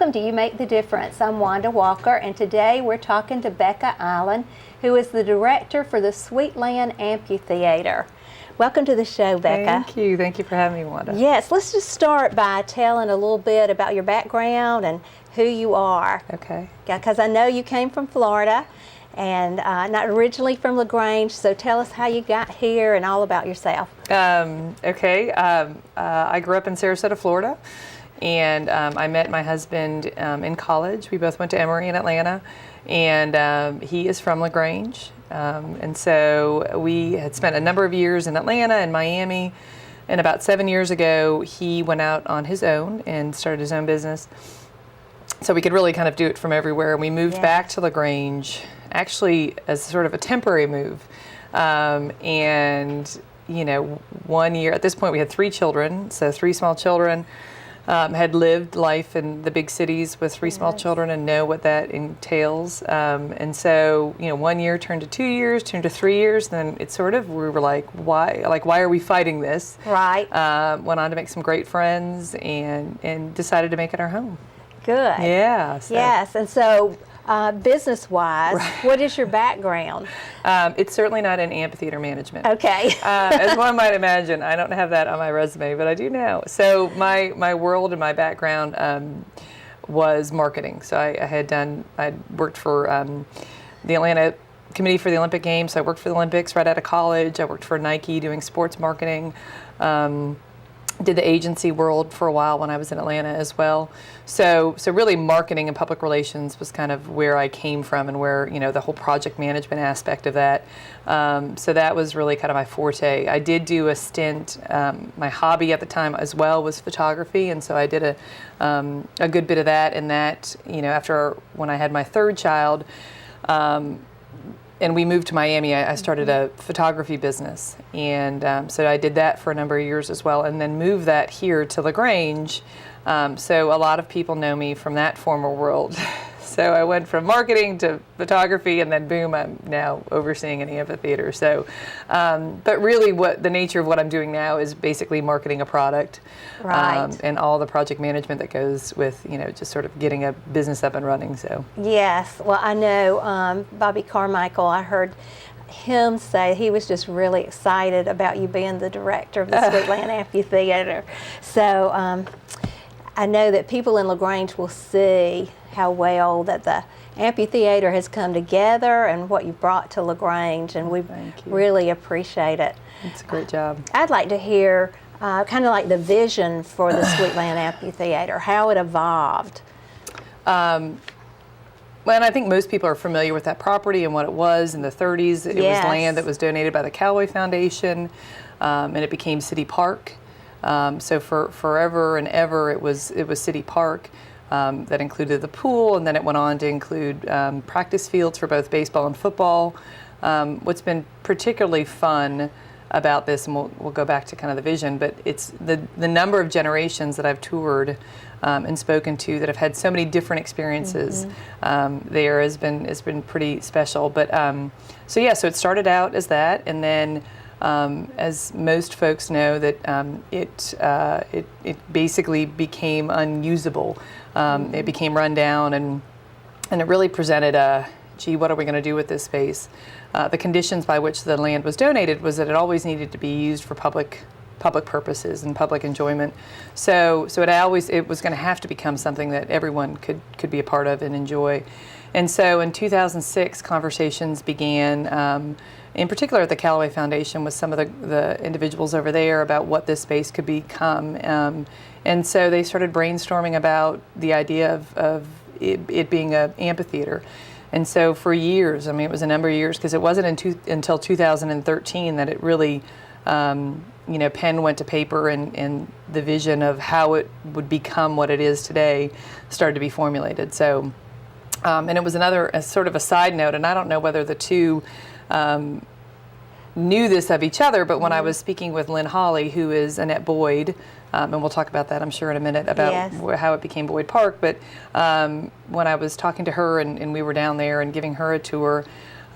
welcome to You Make the Difference. I'm Wanda Walker, and today we're talking to Becca Allen, who is the director for the Sweetland Amphitheater. Welcome to the show, Becca. Thank you. Thank you for having me, Wanda. Yes, let's just start by telling a little bit about your background and who you are. Okay. Because I know you came from Florida and not originally from LaGrange, so tell us how you got here and all about yourself. Okay. I grew up in Sarasota, Florida, and I met my husband in college. We both went to Emory in Atlanta, and he is from LaGrange. And so we had spent a number of years in Atlanta and Miami, and about 7 years ago, he went out on his own and started his own business. So we could really kind of do it from everywhere. And we moved back to LaGrange, actually as sort of a temporary move. And, you know, 1 year, at this point we had 3 children, so 3 small children. Had lived life in the big cities with 3 small children and know what that entails. And so, you know, 1 year turned to 2 years, turned to 3 years. Then it sort of, we were like, why are we fighting this? Right. Went on to make some great friends and decided to make it our home. Good. Yeah. So. Yes, and so business-wise, Right. what is your background? It's certainly not in amphitheater management. Okay. As one might imagine, I don't have that on my resume, but I do now. So my world and my background was marketing. So I'd worked for the Atlanta Committee for the Olympic Games. So I worked for the Olympics right out of college. I worked for Nike doing sports marketing. Did the agency world for a while when I was in Atlanta as well. So really marketing and public relations was kind of where I came from and where, you know, the whole project management aspect of that. So that was really kind of my forte. I did do a stint, my hobby at the time as well was photography, and so I did a good bit of that, and that, you know, when I had my 3rd child, and we moved to Miami, I started a photography business. And so I did that for a number of years as well, and then moved that here to LaGrange. So a lot of people know me from that former world. So I went from marketing to photography, and then boom, I'm now overseeing an amphitheater. So, but really what the nature of what I'm doing now is basically marketing a product. Right. And all the project management that goes with, you know, just sort of getting a business up and running, so. Yes, well, I know Bobby Carmichael, I heard him say he was just really excited about you being the director of the Sweetland Amphitheater. So I know that people in LaGrange will see how well that the amphitheater has come together and what you brought to LaGrange, and we really appreciate it. It's a great job. I'd like to hear kind of like the vision for the Sweetland Amphitheater, how it evolved. Well, and I think most people are familiar with that property and what it was in the 30s. It was land that was donated by the Callaway Foundation, and it became City Park. So for forever and ever, it was City Park. That included the pool, and then it went on to include practice fields for both baseball and football. What's been particularly fun about this, and we'll go back to kind of the vision, but it's the number of generations that I've toured and spoken to that have had so many different experiences there has been pretty special. But so it started out as that, and then as most folks know, that it basically became unusable. It became run down, and it really presented gee, what are we going to do with this space? The conditions by which the land was donated was that it always needed to be used for public purposes and public enjoyment. So it was going to have to become something that everyone could be a part of and enjoy. And so in 2006, conversations began, in particular at the Callaway Foundation, with some of the individuals over there about what this space could become. And so they started brainstorming about the idea of it being an amphitheater. And so for years, I mean, it was a number of years, because it wasn't until 2013 that it really, pen went to paper, and the vision of how it would become what it is today started to be formulated. So, and it was sort of a side note, and I don't know whether the two knew this of each other, but when I was speaking with Lynn Hawley, who is Annette Boyd, and we'll talk about that, I'm sure, in a minute, about how it became Boyd Park, but when I was talking to her and we were down there and giving her a tour,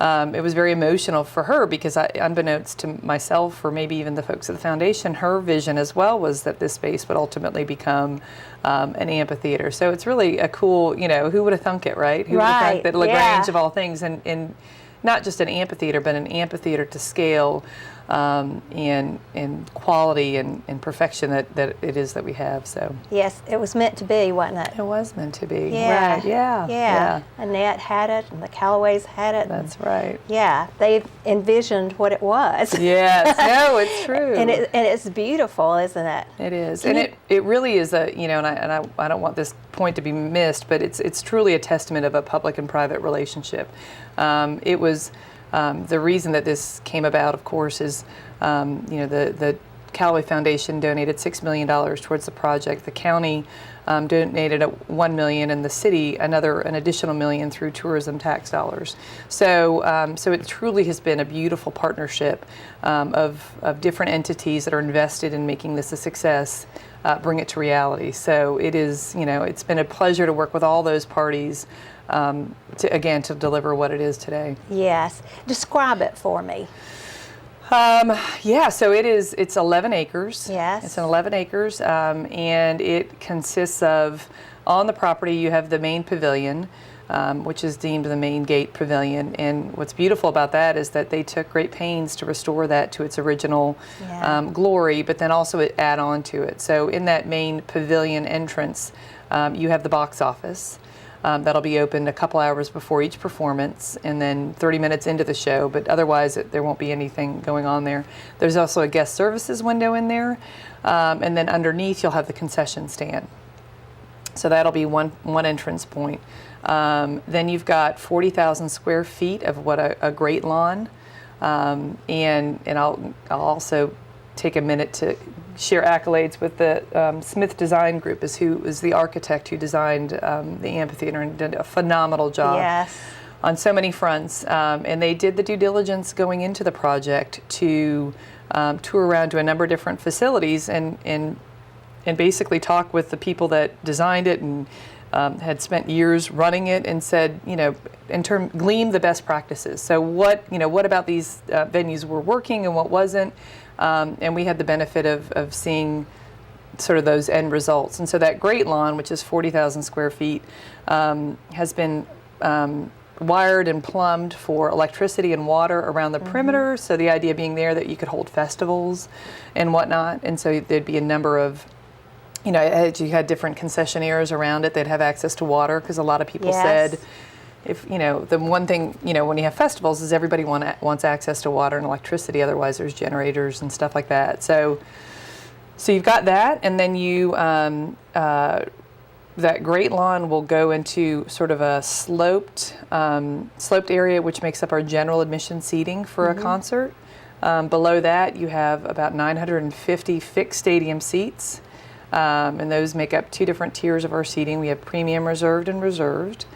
it was very emotional for her because unbeknownst to myself or maybe even the folks at the foundation, her vision as well was that this space would ultimately become an amphitheater. So it's really a cool, who would have thunk it, right? Who would have thunk that LaGrange of all things, and not just an amphitheater, but an amphitheater to scale and quality and perfection that it is that we have. So yes, it was meant to be, wasn't it? it was meant to be. Yeah. Right. Yeah. Annette had it, and the Callaways had it. That's right. Yeah, they envisioned what it was. Yes. No, it's true. and it's beautiful, isn't it? It is, and it really is and I don't want this point to be missed, but it's truly a testament of a public and private relationship. It was. The reason that this came about, of course, is the Callaway Foundation donated $6 million towards the project. The county donated $1 million, and the city an additional $1 million through tourism tax dollars. So it truly has been a beautiful partnership of different entities that are invested in making this a success. Bring it to reality. So it is, it's been a pleasure to work with all those parties to deliver what it is today. Yes. Describe it for me. So it's 11 acres. Yes. It's 11 acres, and it consists of, on the property you have the main pavilion, which is deemed the main gate pavilion. And what's beautiful about that is that they took great pains to restore that to its original glory, but then also add on to it. So in that main pavilion entrance, you have the box office. That'll be opened a couple hours before each performance and then 30 minutes into the show, but otherwise there won't be anything going on there. There's also a guest services window in there, and then underneath you'll have the concession stand. So that'll be one entrance point. Then you've got 40,000 square feet of what a great lawn, and I'll also take a minute to share accolades with the Smith Design Group, who is the architect who designed the amphitheater and did a phenomenal job on so many fronts. And they did the due diligence going into the project to tour around to a number of different facilities and basically talk with the people that designed it and had spent years running it and said, gleaned the best practices. So what about these venues were working and what wasn't? And we had the benefit of seeing sort of those end results. And so that great lawn, which is 40,000 square feet, has been wired and plumbed for electricity and water around the perimeter. So the idea being there that you could hold festivals and whatnot. And so there'd be a number of, as you had different concessionaires around it, they'd have access to water because a lot of people said, if the one thing when you have festivals is everybody wants access to water and electricity, otherwise there's generators and stuff like that. So you've got that, and then that great lawn will go into sort of a sloped area, which makes up our general admission seating for a concert. Below that, you have about 950 fixed stadium seats, and those make up two different tiers of our seating. We have premium, reserved, and reserved.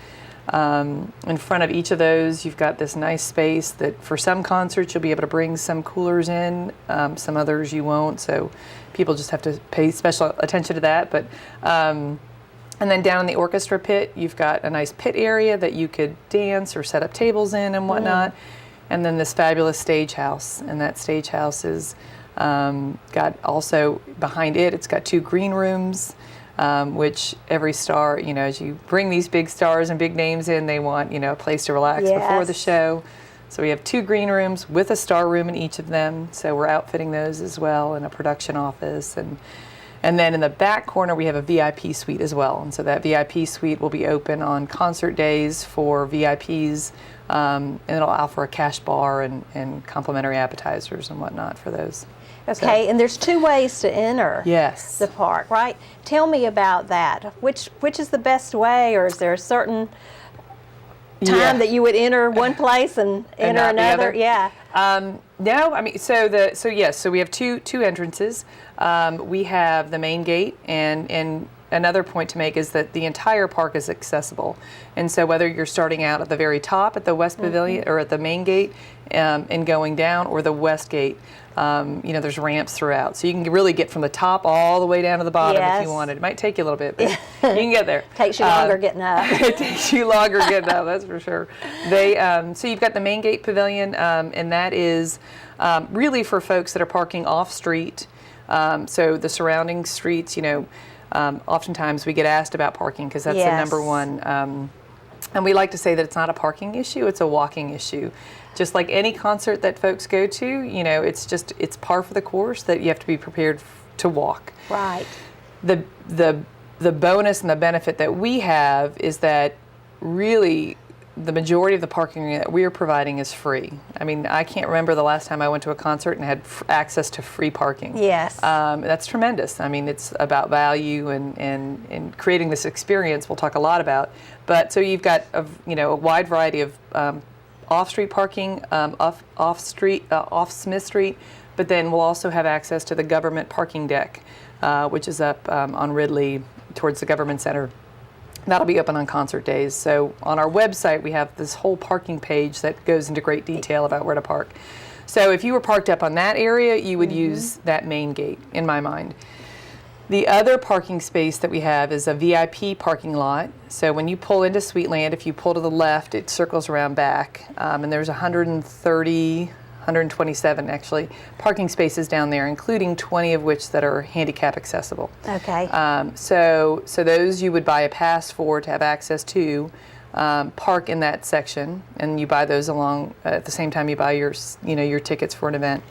In front of each of those, you've got this nice space that for some concerts you'll be able to bring some coolers in, some others you won't, so people just have to pay special attention to that. But and then down in the orchestra pit, you've got a nice pit area that you could dance or set up tables in and whatnot. And then this fabulous stage house, and that stage house is got also behind it, it's got two green rooms. Which every star, as you bring these big stars and big names in, they want, a place to relax before the show. So we have two green rooms with a star room in each of them. So we're outfitting those as well, in a production office. And then in the back corner, we have a VIP suite as well. And so that VIP suite will be open on concert days for VIPs. And it'll offer a cash bar and complimentary appetizers and whatnot for those. Okay, and there's two ways to enter the park, right? Tell me about that. Which is the best way, or is there a certain time that you would enter one place and enter another? No, I mean, so we have two entrances. We have the main gate, and another point to make is that the entire park is accessible. And so whether you're starting out at the very top at the West Pavilion or at the main gate and going down, or the West Gate, there's ramps throughout. So you can really get from the top all the way down to the bottom if you wanted. It might take you a little bit, but you can get there. Takes you longer getting up. It takes you longer getting up, that's for sure. So you've got the main gate pavilion, and that is really for folks that are parking off street. So the surrounding streets, oftentimes we get asked about parking because that's the number one. And we like to say that it's not a parking issue, it's a walking issue. Just like any concert that folks go to, it's par for the course that you have to be prepared to walk. Right. The bonus and the benefit that we have is that really the majority of the parking that we are providing is free. I mean, I can't remember the last time I went to a concert and had access to free parking. Yes. That's tremendous. I mean, it's about value and creating this experience we'll talk a lot about. But so you've got a wide variety of off-street parking, off Smith Street, but then we'll also have access to the government parking deck, which is up on Ridley towards the government center. That'll be open on concert days. So on our website, we have this whole parking page that goes into great detail about where to park. So if you were parked up on that area, you would use that main gate, in my mind. The other parking space that we have is a VIP parking lot. So when you pull into Sweetland, if you pull to the left, it circles around back. And there's 127 actually parking spaces down there, including 20 of which that are handicap accessible. Okay. So those you would buy a pass for to have access to, park in that section, and you buy those along at the same time you buy your tickets for an event.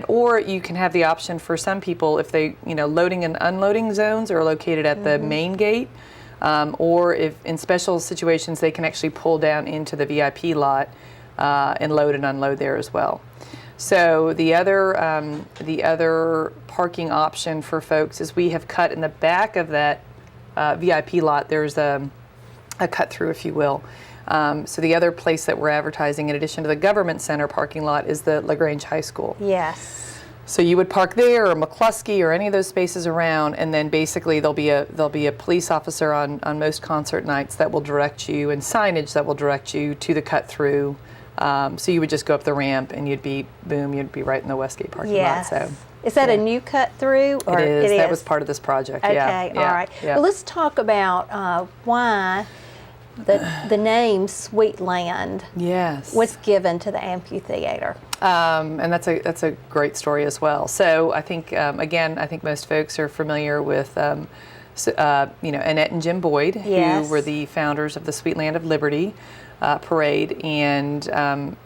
Or you can have the option for some people, if they, loading and unloading zones are located at the main gate, or if in special situations they can actually pull down into the VIP lot and load and unload there as well. So the other parking option for folks is we have cut in the back of that VIP lot. There's a cut through, if you will. So the other place that we're advertising, in addition to the government center parking lot, is the LaGrange High School. Yes. So you would park there, or McCluskey, or any of those spaces around, and then basically there'll be a police officer on most concert nights that will direct you, and signage that will direct you to the cut through. So you would just go up the ramp, and you'd be right in the Westgate parking lot. So. Is that a new cut through? Or it is. That was part of this project. Okay, all right. Yeah. Well, let's talk about why the name Sweetland was given to the amphitheater. And that's a great story as well. So I think I think most folks are familiar with Annette and Jim Boyd, who were the founders of the Sweetland of Liberty parade, and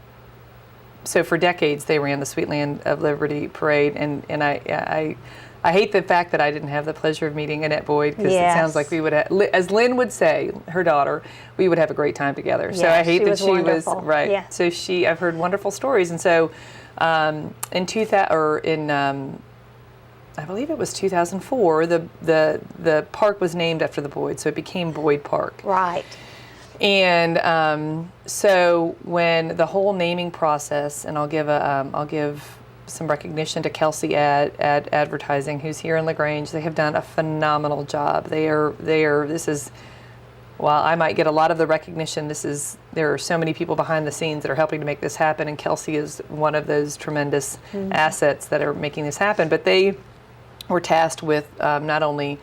so for decades they ran the Sweetland of Liberty parade, and I hate the fact that I didn't have the pleasure of meeting Annette Boyd, because it sounds like we would have, as Lynn would say, her daughter, we would have a great time together. So I hate that she was right. Yeah. So I've heard wonderful stories, and so in 2000 or in I believe it was 2004, the park was named after the Boyd, so it became Boyd Park. Right. And so when the whole naming process, and I'll give some recognition to Kelsey at Advertising, who's here in LaGrange. They have done a phenomenal job. While I might get a lot of the recognition, there are so many people behind the scenes that are helping to make this happen, and Kelsey is one of those tremendous assets that are making this happen. But they were tasked with not only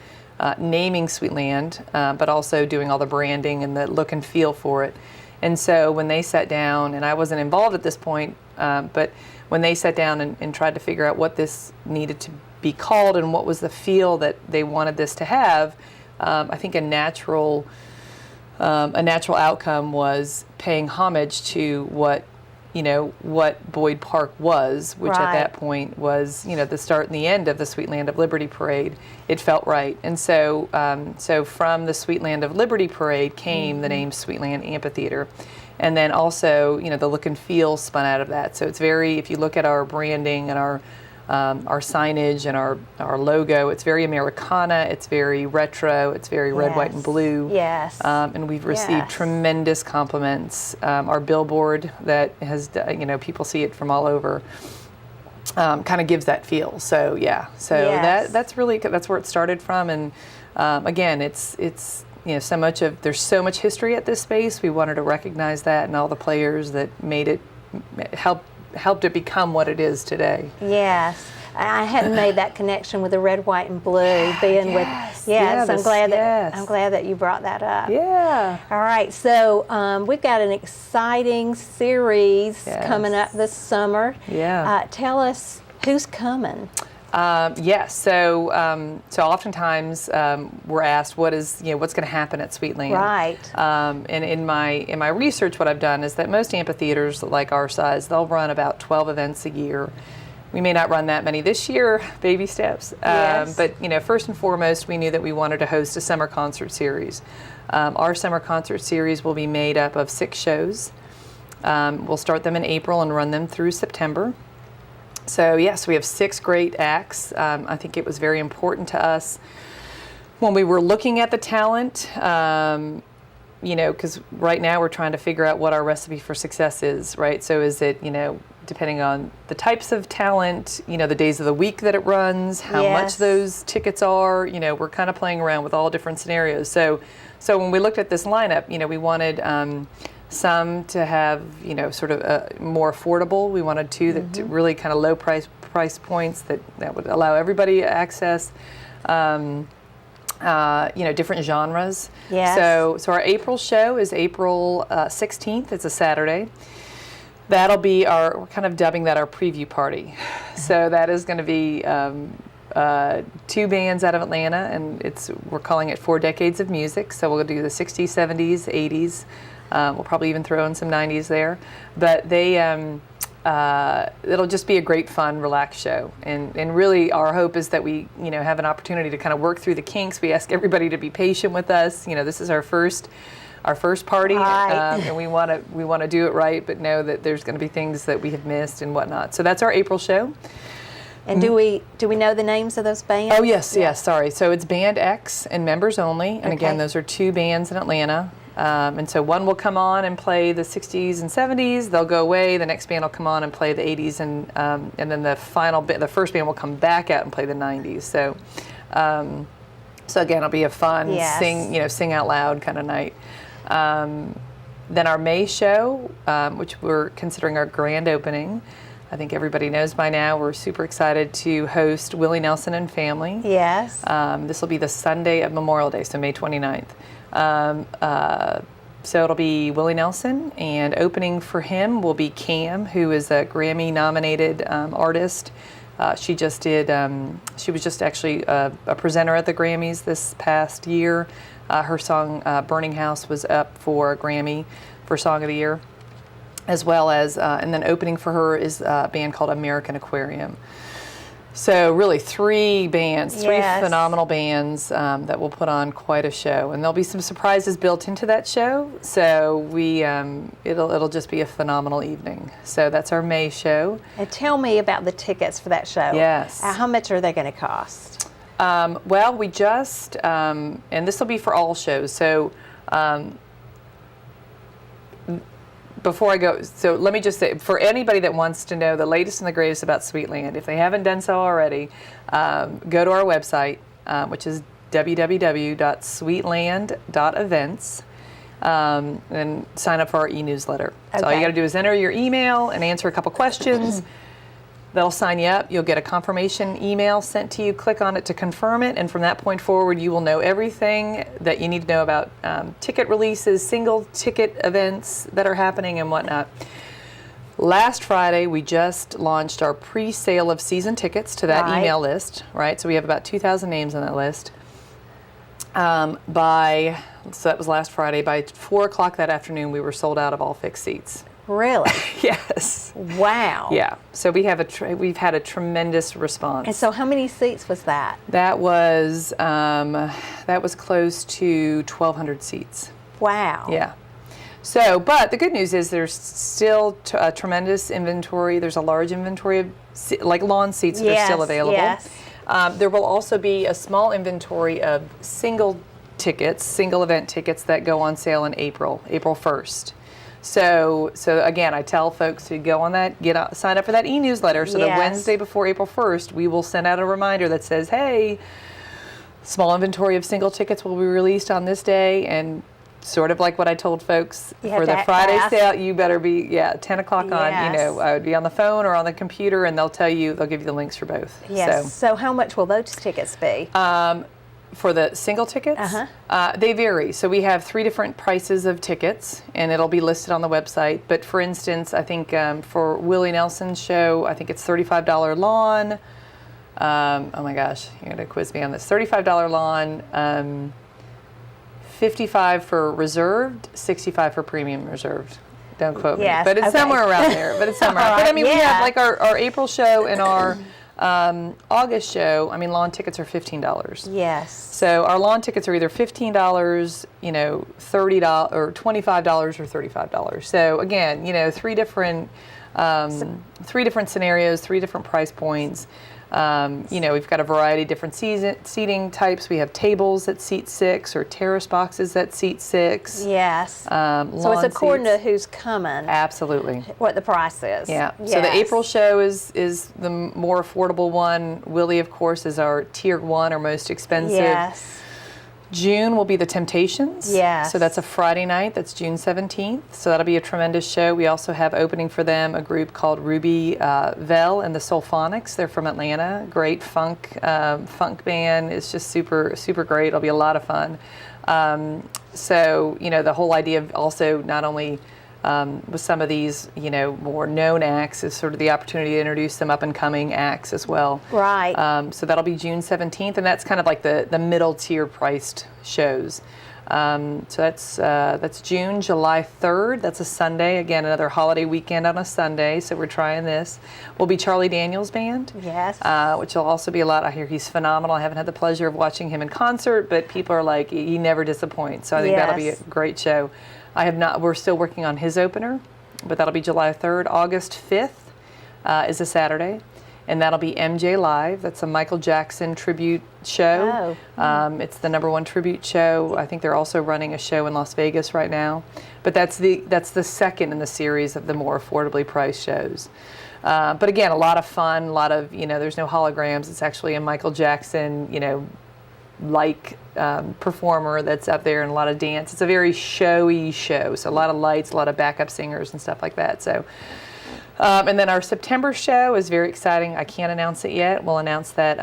naming Sweetland, but also doing all the branding and the look and feel for it. And so when they sat down, and I wasn't involved at this point, but when they sat down and tried to figure out what this needed to be called and what was the feel that they wanted this to have, I think a natural outcome was paying homage to what Boyd Park was, which at that point was, the start and the end of the Sweetland of Liberty parade. It felt right. And so from the Sweetland of Liberty parade came the name Sweetland Amphitheater. And then also, the look and feel spun out of that. So it's if you look at our branding and our signage and our logo, it's very Americana, it's very retro, it's very red, white, and blue. Yes. And we've received tremendous compliments. Our billboard that has, people see it from all over. kind of gives that feel. So yeah, so Yes. that's where it started from. And again, it's so much of there's so much history at this space. We wanted to recognize that and all the players that made it helped it become what it is today. Yes. I hadn't made that connection with the red, white, and blue being Yes. with. Yes, Yeah, I'm glad that you brought that up. Yeah. All right, so we've got an exciting series Yes. coming up this summer. Yeah. Tell us who's coming. Yes. So oftentimes we're asked what's going to happen at Sweetland. Right. And in my research, what I've done is that most amphitheaters like our size, they'll run about 12 events a year. We may not run that many this year, baby steps. Yes. But first and foremost, we knew that we wanted to host a summer concert series. Our summer concert series will be made up of 6 shows. We'll start them in April and run them through September. So yes, we have 6 great acts. I think it was very important to us when we were looking at the talent, because right now we're trying to figure out what our recipe for success is, right? So is it, depending on the types of talent, the days of the week that it runs, how Yes. much those tickets are, we're kind of playing around with all different scenarios. So when we looked at this lineup, we wanted some to have, sort of more affordable. We wanted 2 that really kind of low price points that would allow everybody access. Different genres. Yes. So our April show is April 16th. It's a Saturday. That'll be we're kind of dubbing that our preview party. So that is going to be 2 bands out of Atlanta, and we're calling it 4 Decades of Music. So we'll do the 60s, 70s, 80s. We'll probably even throw in some 90s there. But it'll just be a great, fun, relaxed show. And really our hope is that we, have an opportunity to kind of work through the kinks. We ask everybody to be patient with us. This is our first party, Right. and we want to do it right, but know that there's going to be things that we have missed and whatnot. So that's our April show. And do we know the names of those bands? Oh yes, sorry. So it's Band X and members only, and again, Okay. those are 2 bands in Atlanta. And so one will come on and play the 60s and 70s. They'll go away. The next band will come on and play the 80s, and then the first band will come back out and play the 90s. So again, it'll be a fun Yes. sing out loud kind of night. Then our May show, which we're considering our grand opening. I think everybody knows by now, we're super excited to host Willie Nelson and Family. Yes. This will be the Sunday of Memorial Day, so May 29th. So it'll be Willie Nelson, and opening for him will be Cam, who is a Grammy-nominated artist. She was just actually a presenter at the Grammys this past year. Her song Burning House was up for a Grammy for Song of the Year, as well as, and then opening for her is a band called American Aquarium. So really 3 bands, 3 Yes. phenomenal bands that will put on quite a show, and there'll be some surprises built into that show. So it'll just be a phenomenal evening. So that's our May show. And tell me about the tickets for that show. Yes. How much are they going to cost? Well, we just, and this will be for all shows. So before I go, so let me just say, for anybody that wants to know the latest and the greatest about Sweetland, if they haven't done so already, go to our website, which is www.sweetland.events, and sign up for our e-newsletter. So all you Okay. got to do is enter your email and answer a couple questions. That'll sign you up. You'll get a confirmation email sent to you. Click on it to confirm it, and from that point forward, you will know everything that you need to know about ticket releases, single ticket events that are happening, and whatnot. Last Friday, we just launched our pre-sale of season tickets to that Right. email list, right? So we have about 2,000 names on that list. So that was last Friday. By 4 o'clock that afternoon, we were sold out of all fixed seats. Really? Yes. Wow. Yeah. So we've had a tremendous response. And so how many seats was that? That was close to 1,200 seats. Wow. Yeah. So, but the good news is there's still a tremendous inventory. There's a large inventory of lawn seats that are still available. Yes. There will also be a small inventory of single event tickets that go on sale in April 1st. So again, I tell folks to go on that, sign up for that e-newsletter. So the Wednesday before April 1st, we will send out a reminder that says, hey, small inventory of single tickets will be released on this day, and sort of like what I told folks for the Friday sale, you better be 10 o'clock on. I would be on the phone or on the computer, and they'll give you the links for both. Yes. So how much will those tickets be? For the single tickets, they vary. So we have 3 different prices of tickets, and it'll be listed on the website. But for instance, I think for Willie Nelson's show, I think it's $35 lawn. Oh my gosh, you're going to quiz me on this. $35 lawn, $55 for reserved, $65 for premium reserved. Don't quote me, but it's somewhere around there. But I mean, we have like our April show and our August show. I mean, lawn tickets are $15. Yes. So our lawn tickets are either $15, $30, or $25 or $35. So again, 3 different scenarios, 3 different price points. We've got a variety of different seating types. We have tables that seat 6 or terrace boxes that seat 6. Yes. So it's according to who's coming. Absolutely. What the price is. Yeah. Yes. So the April show is the more affordable one. Willie, of course, is our tier 1 or most expensive. Yes. June will be the Temptations. Yes. So that's a Friday night. That's June 17th. So that'll be a tremendous show. We also have opening for them a group called Ruby Vell and the Soulphonics. They're from Atlanta. Great funk band. It's just super, super great. It'll be a lot of fun. The whole idea of also not only with some of these, more known acts is sort of the opportunity to introduce some up-and-coming acts as well. Right. So that'll be June 17th, and that's kind of like the middle tier priced shows. So that's June. July 3rd, that's a Sunday. Again, another holiday weekend on a Sunday, so we're trying this. Will be Charlie Daniels Band. Yes. Which will also be a lot. I hear he's phenomenal. I haven't had the pleasure of watching him in concert, but people are like, he never disappoints. So I think that'll be a great show. We're still working on his opener, but that'll be July 3rd. August 5th is a Saturday, and that'll be MJ Live. That's a Michael Jackson tribute show. It's the #1 tribute show. I think they're also running a show in Las Vegas right now, but that's the second in the series of the more affordably priced shows. But again, a lot of fun, a lot of, there's no holograms. It's actually a Michael Jackson, performer that's up there, and a lot of dance. It's a very showy show, so a lot of lights, a lot of backup singers and stuff like that. So, and then our September show is very exciting. I can't announce it yet. We'll announce that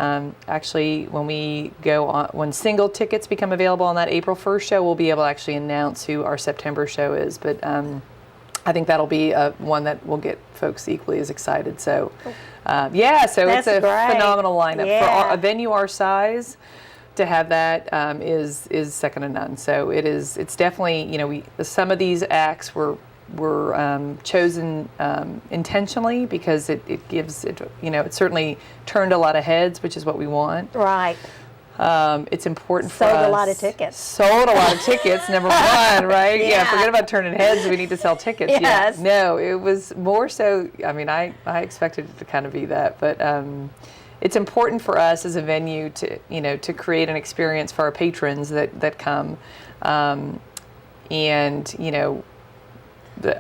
actually when single tickets become available on that April 1st show, we'll be able to actually announce who our September show is. But I think that'll be one that will get folks equally as excited. So, so it's a phenomenal lineup for a venue our size. To have that is second to none. So it's definitely, some of these acts were chosen intentionally because it gives it, it certainly turned a lot of heads, which is what we want. Right. It's important for us. Sold a lot of tickets. Sold a lot of tickets, number 1, right? Yeah, forget about turning heads. We need to sell tickets. Yes. Yeah. No, it was more so, I expected it to kind of be that, but it's important for us as a venue to create an experience for our patrons that come. I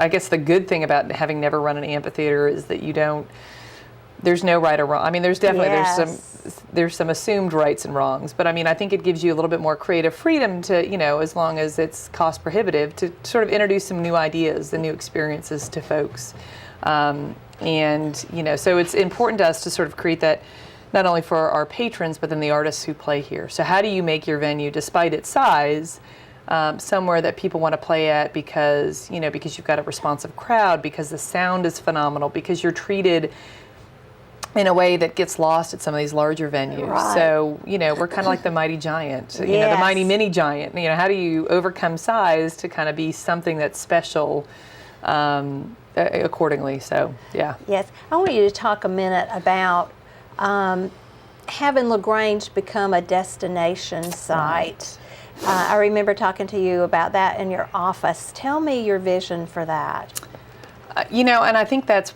guess the good thing about having never run an amphitheater is that there's no right or wrong. I mean, there's definitely, there's some assumed rights and wrongs, but I think it gives you a little bit more creative freedom to, as long as it's cost prohibitive, to sort of introduce some new ideas, the new experiences to folks. So it's important to us to sort of create that not only for our patrons, but then the artists who play here. So how do you make your venue, despite its size, somewhere that people want to play at because you've got a responsive crowd, because the sound is phenomenal, because you're treated in a way that gets lost at some of these larger venues. Right. So, we're kind of like the mighty giant, the mighty mini giant. How do you overcome size to kind of be something that's special accordingly? So, yeah. Yes. I want you to talk a minute about having LaGrange become a destination site. I remember talking to you about that in your office. Tell me your vision for that. And I think that's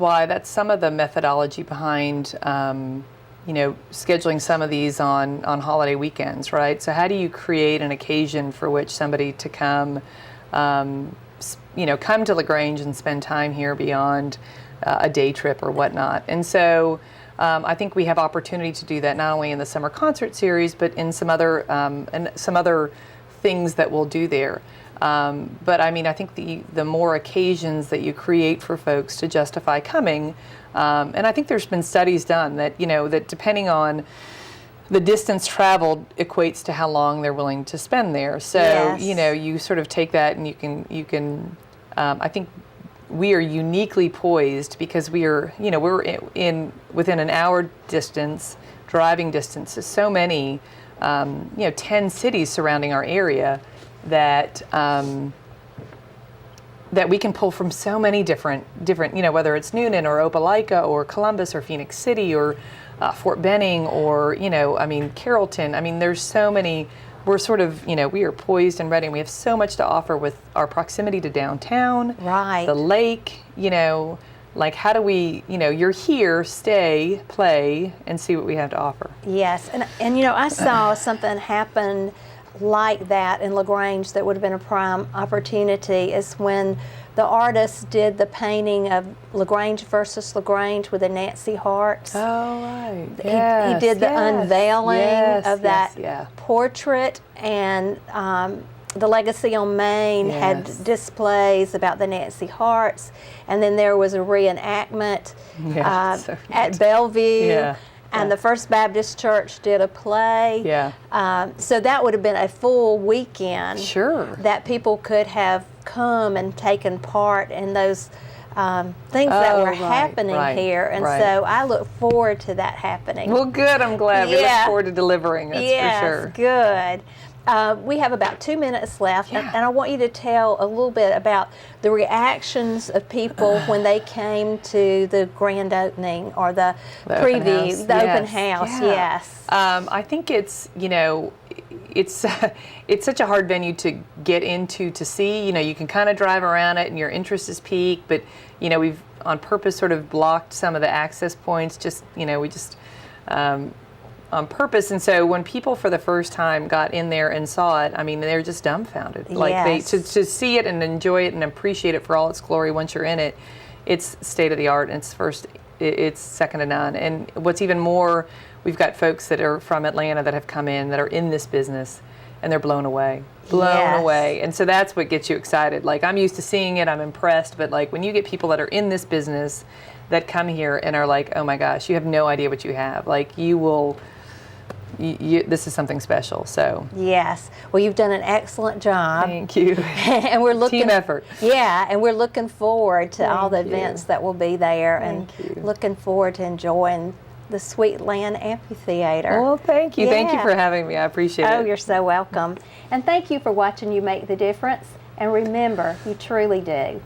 some of the methodology behind, scheduling some of these on holiday weekends, right? So how do you create an occasion for which somebody to come come to LaGrange and spend time here beyond a day trip or whatnot. And so I think we have opportunity to do that not only in the summer concert series, but in some other things that we'll do there. But I mean, I think the more occasions that you create for folks to justify coming, and I think there's been studies done that, that depending on the distance traveled equates to how long they're willing to spend there. So, Yes. You sort of take that and you can, I think we are uniquely poised because we're within an hour distance, driving distance to so many, 10 cities surrounding our area that that we can pull from so many different, whether it's Noonan or Opelika or Columbus or Phoenix City or Fort Benning or, Carrollton. I mean, there's so many. We're sort of, we are poised and ready. And we have so much to offer with our proximity to downtown, Right. the lake, like how do we, you're here, stay, play, and see what we have to offer. Yes, and I saw something happen like that in LaGrange that would have been a prime opportunity is when the artist did the painting of LaGrange versus LaGrange with the Nancy Hearts. Oh, right. He did the unveiling of that yeah. portrait, and the Legacy on Main had displays about the Nancy Hearts, and then there was a reenactment So at Bellevue. Yeah. And the First Baptist Church did a play. Yeah. So that would have been a full weekend. Sure. That people could have come and taken part in those things that were happening here. And so I look forward to that happening. Well, good. I'm glad. We look forward to delivering. That's for sure. Good. We have about 2 minutes left, and I want you to tell a little bit about the reactions of people when they came to the grand opening or the preview, open house. Yes. I think it's it's such a hard venue to get into to see. You can kind of drive around it and your interest is piqued, but we've on purpose sort of blocked some of the access points. On purpose, and so when people for the first time got in there and saw it, I mean, they're just dumbfounded. Like to see it and enjoy it and appreciate it for all its glory. Once you're in it, it's state of the art, and it's second to none. And what's even more, we've got folks that are from Atlanta that have come in that are in this business, and they're blown away. And so that's what gets you excited. Like, I'm used to seeing it, I'm impressed, but like when you get people that are in this business that come here and are like, oh my gosh, you have no idea what you have. Like, you will. This is something special. So yes, well, you've done an excellent job. Thank you. And we're looking team effort. Yeah, and we're looking forward to all the events that will be there, and looking forward to enjoying the Sweet Land Amphitheater. Well, thank you. Yeah. Thank you for having me. I appreciate it. Oh, you're so welcome. And thank you for watching You Make the Difference. And remember, you truly do.